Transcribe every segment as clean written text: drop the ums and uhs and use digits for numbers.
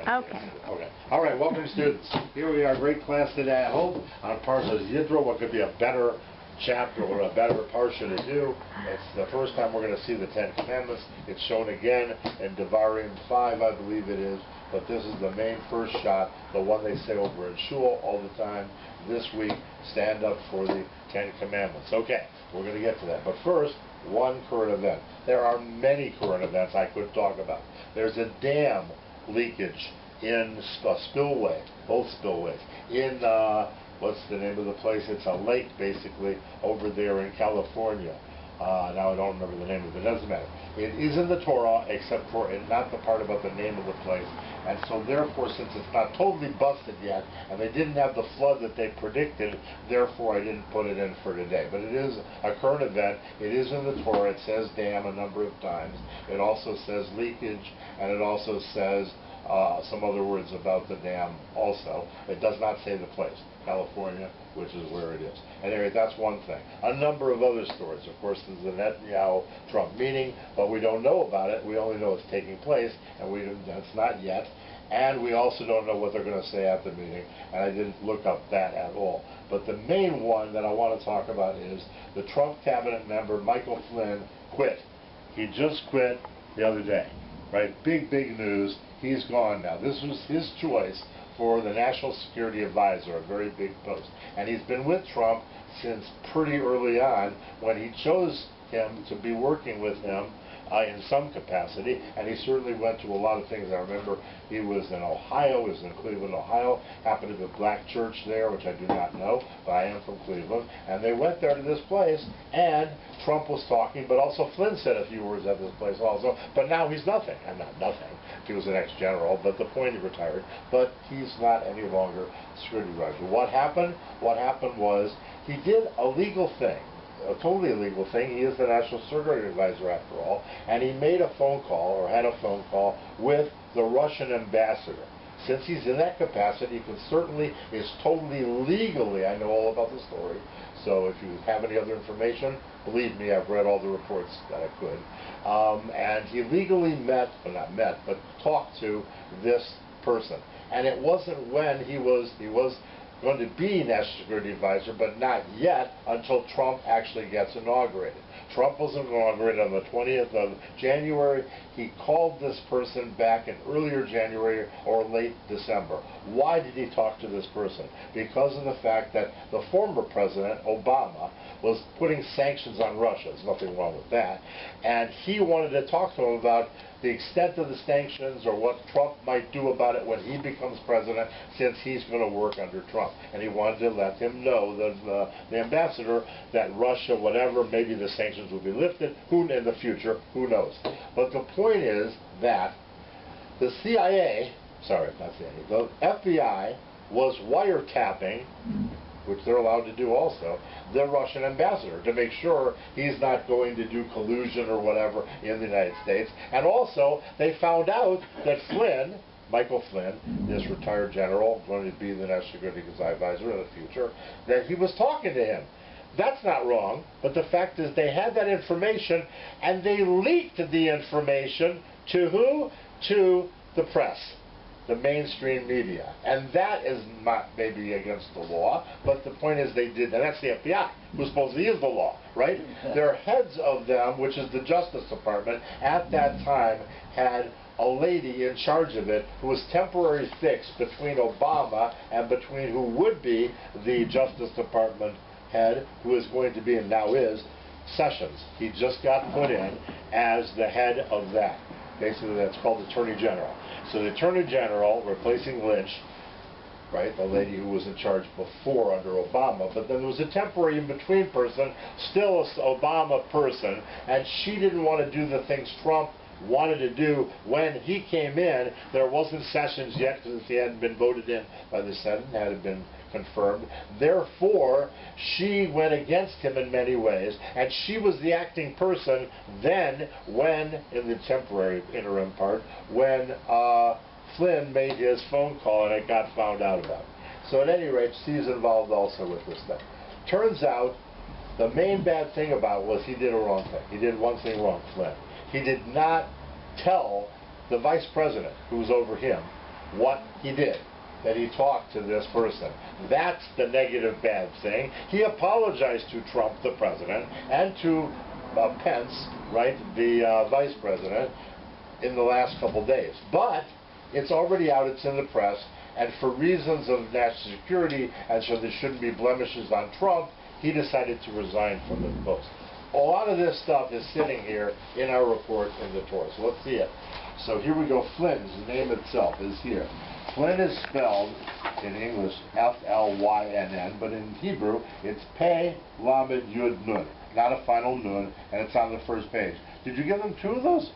Okay. Okay. All right, welcome students. Here we are, great class today, I hope, on Parshat Yitro. What could be a better chapter or a better Parsha to do? It's the first time we're going to see the Ten Commandments. It's shown again in Devarim 5, I believe it is. But this is the main first shot, the one they say over in Shul all the time. This week, stand up for the Ten Commandments. Okay, we're going to get to that. But first, one current event. There are many current events I could talk about. There's a dam leakage in a spillway, both spillways, in, what's the name of the place? It's a lake, basically, over there in California. Now I don't remember the name of it, doesn't matter. It is in the Torah, except for not the part about the name of the place. And so therefore, since it's not totally busted yet, and they didn't have the flood that they predicted, therefore I didn't put it in for today. But it is a current event. It is in the Torah. It says dam a number of times. It also says leakage, and it also says some other words about the dam also. It does not say the place, California, which is where it is. Anyway, that's one thing. A number of other stories. Of course, there's the Netanyahu-Trump meeting, but we don't know about it. We only know it's taking place, and that's not yet. And we also don't know what they're going to say at the meeting, and I didn't look up that at all. But the main one that I want to talk about is the Trump cabinet member, Michael Flynn, quit. He just quit the other day. Right? Big, big news. He's gone now. This was his choice for the National Security Advisor, a very big post. And he's been with Trump since pretty early on when he chose him to be working with him in some capacity, and he certainly went to a lot of things. I remember he was in Ohio, he was in Cleveland, Ohio, happened to be a black church there, which I do not know, but I am from Cleveland, and they went there to this place, and Trump was talking, but also Flynn said a few words at this place also, but now he's nothing. I'm not nothing. He was an ex-general, but the point, he retired, but he's not any longer security advisor. What happened? What happened was he did a legal thing. A totally illegal thing. He is the National Security Advisor after all, and he made a phone call, or had a phone call, with the Russian ambassador. Since he's in that capacity, he can certainly, is totally legally, I know all about the story, so if you have any other information, believe me, I've read all the reports that I could. And he legally met, well not met, but talked to this person. And it wasn't when he was going to be National Security Advisor, but not yet until Trump actually gets inaugurated. Trump was inaugurated on the 20th of January. He called this person back in earlier January or late December. Why did he talk to this person? Because of the fact that the former president, Obama, was putting sanctions on Russia. There's nothing wrong with that. And he wanted to talk to him about the extent of the sanctions or what Trump might do about it when he becomes president, since he's going to work under Trump. And he wanted to let him know, the ambassador, that Russia, whatever, maybe the sanctions will be lifted, who in the future, who knows. But the point is that the CIA, sorry, not CIA, the FBI was wiretapping, which they're allowed to do also, the Russian ambassador to make sure he's not going to do collusion or whatever in the United States. And also, they found out that Flynn, Michael Flynn, this retired general, going to be the National Security Advisor in the future, that he was talking to him. That's not wrong, but the fact is they had that information, and they leaked the information to who? To the press, the mainstream media. And that is not maybe against the law, but the point is they did, and that's the FBI, who supposedly is the law, right? Their heads of them, which is the Justice Department, at that time had a lady in charge of it who was temporary fixed between Obama and between who would be the Justice Department head, who is going to be, and now is, Sessions. He just got put in as the head of that. Basically, that's called Attorney General. So the Attorney General, replacing Lynch, right, the lady who was in charge before under Obama, but then there was a temporary in-between person, still an Obama person, and she didn't want to do the things Trump wanted to do when he came in. There wasn't Sessions yet because he hadn't been voted in by the Senate, hadn't been confirmed. Therefore, she went against him in many ways, and she was the acting person then when, in the temporary interim part, when Flynn made his phone call and it got found out about. So at any rate, she's involved also with this thing. Turns out, the main bad thing about it was he did a wrong thing. He did one thing wrong, Flynn. He did not tell the vice president, who was over him, what he did, that he talked to this person. That's the negative bad thing. He apologized to Trump, the president, and to Pence, right, the vice president, in the last couple days. But it's already out, it's in the press, and for reasons of national security, and so there shouldn't be blemishes on Trump, he decided to resign from the post. A lot of this stuff is sitting here in our report in the Torah. So let's see it. So here we go. Flynn's name itself is here. Flynn is spelled in English F-L-Y-N-N, but in Hebrew it's Pei Lamed Yud Nun. Not a final nun, and it's on the first page. Did you give them two of those?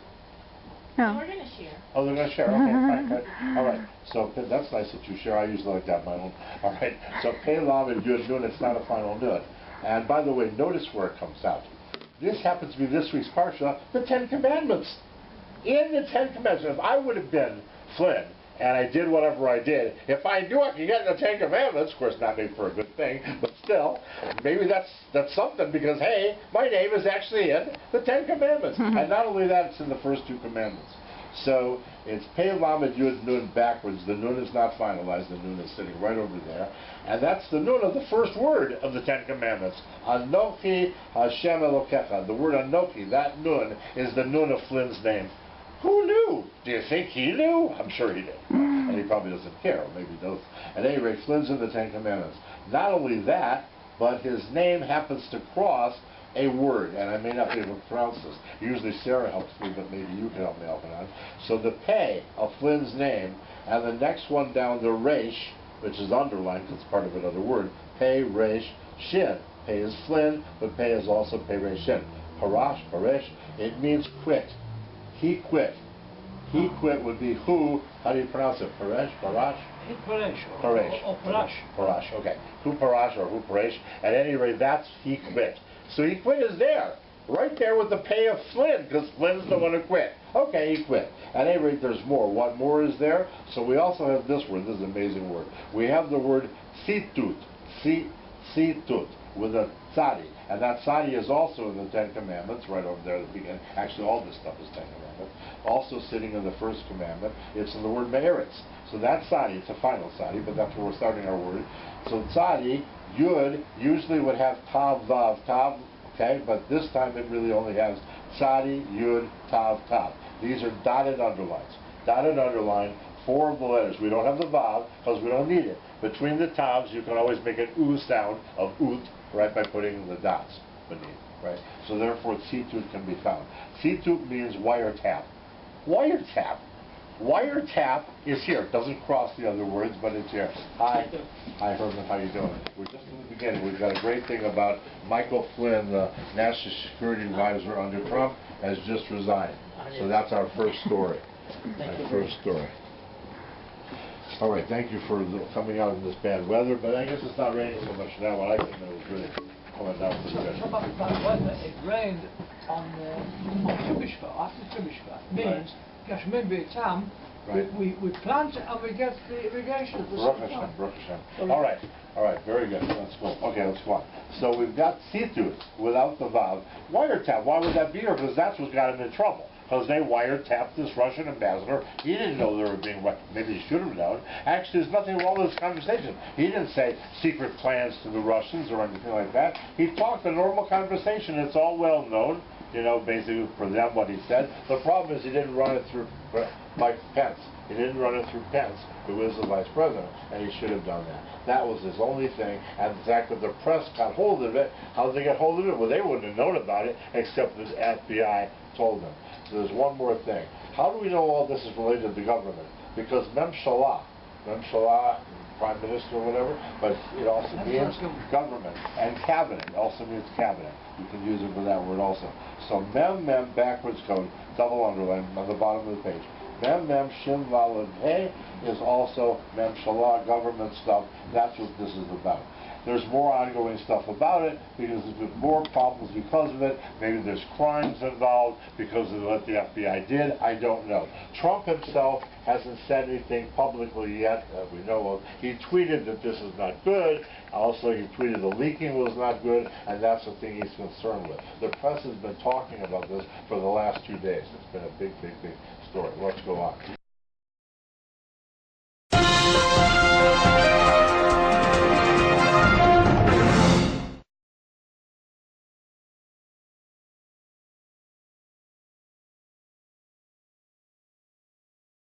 No. We're going to share. Oh, they're going to share. Okay, fine, good. All right. So that's nice that you share. I usually like that my own. All right. So Pei Lamed Yud Nun, it's not a final nun. And by the way, notice where it comes out. This happens to be this week's Parshat, the Ten Commandments. In the Ten Commandments, if I would have been Flynn, and I did whatever I did, if I knew I could get in the Ten Commandments, of course not maybe for a good thing, but still, maybe that's something, because hey, my name is actually in the Ten Commandments. And not only that, it's in the first two commandments. So it's Pei Lamed Yud Nun backwards. The Nun is not finalized. The Nun is sitting right over there. And that's the Nun of the first word of the Ten Commandments. Anochi Hashem Elokecha. The word Anochi, that Nun, is the Nun of Flynn's name. Who knew? Do you think he knew? I'm sure he did. And he probably doesn't care. Or maybe he does. At any rate, Flynn's in the Ten Commandments. Not only that, but his name happens to cross a word, and I may not be able to pronounce this. Usually Sarah helps me, but maybe you can help me out on. So the Pei of Flynn's name, and the next one down, the Resh, which is underlined because it's part of another word, Pei, Resh, Shin. Pei is Flynn, but Pei is also Pei, Resh, Shin. Paresh, it means quit. He quit. He quit would be who, how do you pronounce it? Parash? Parash, okay. Who Parash or who Paresh. At any rate, that's he quit. So he quit is there. Right there with the Pei of Flynn, because Flynn's the one who quit. Okay, he quit. At any rate, there's more. What more is there? So we also have this word. This is an amazing word. We have the word tzitut. Tzitut, with a tzadi. And that tzadi is also in the Ten Commandments, right over there at the beginning. Actually, all this stuff is Ten Commandments. Also sitting in the first commandment, it's in the word me'eretz. So that tzadi, it's a final tzadi, but that's where we're starting our word. So tzadi, yud, usually would have tav, vav, tav, okay, but this time it really only has tzadi, yud, tav, tav. These are dotted underlines. Dotted underline, four of the letters. We don't have the vav because we don't need it. Between the tavs, you can always make an oo sound of oot, right, by putting the dots beneath, right? So therefore, tzitut can be found. Tzitut means wiretap. Wiretap. Wiretap is here. It doesn't cross the other words, but it's here. Hi. Hi, Herman. How you doing? We're just in the beginning. We've got a great thing about Michael Flynn, the National Security Advisor under Trump, has just resigned. So that's our first story. Our first story. All right. Thank you for coming out in this bad weather, but I guess it's not raining so much now. But I think it was really coming down pretty good. About bad weather, it rained on Tu B'Shvat. After Tu B'Shvat means. Because maybe Tam, right. we plant and we get the irrigation at the same time. Baruch Hashem. All right, very good. Let's go. Okay, let's go on. So we've got tzitut without the vav. Wiretap, why would that be here? Because that's what got him in trouble. Because they wiretapped this Russian ambassador. He didn't know they were being, maybe he should have known. Actually, there's nothing wrong with this conversation. He didn't say secret plans to the Russians or anything like that. He talked a normal conversation. It's all well known. You know, basically for them what he said. The problem is he didn't run it through Mike Pence. He didn't run it through Pence, who is the vice president, and he should have done that. That was his only thing, and the fact that the press got hold of it, how did they get hold of it? Well, they wouldn't have known about it, except the FBI told them. So there's one more thing. How do we know all this is related to the government? Because Memshalah, Prime Minister or whatever, but it also means government, and cabinet also means cabinet. You can use it for that word also. So mem backwards code, double underline on the bottom of the page. Mem shin valid hey is also mem shalah, government stuff. That's what this is about. There's more ongoing stuff about it because there's been more problems because of it. Maybe there's crimes involved because of what the FBI did. I don't know. Trump himself hasn't said anything publicly yet that we know of. He tweeted that this is not good. Also, he tweeted the leaking was not good, and that's the thing he's concerned with. The press has been talking about this for the last 2 days. It's been a big story. Let's go on.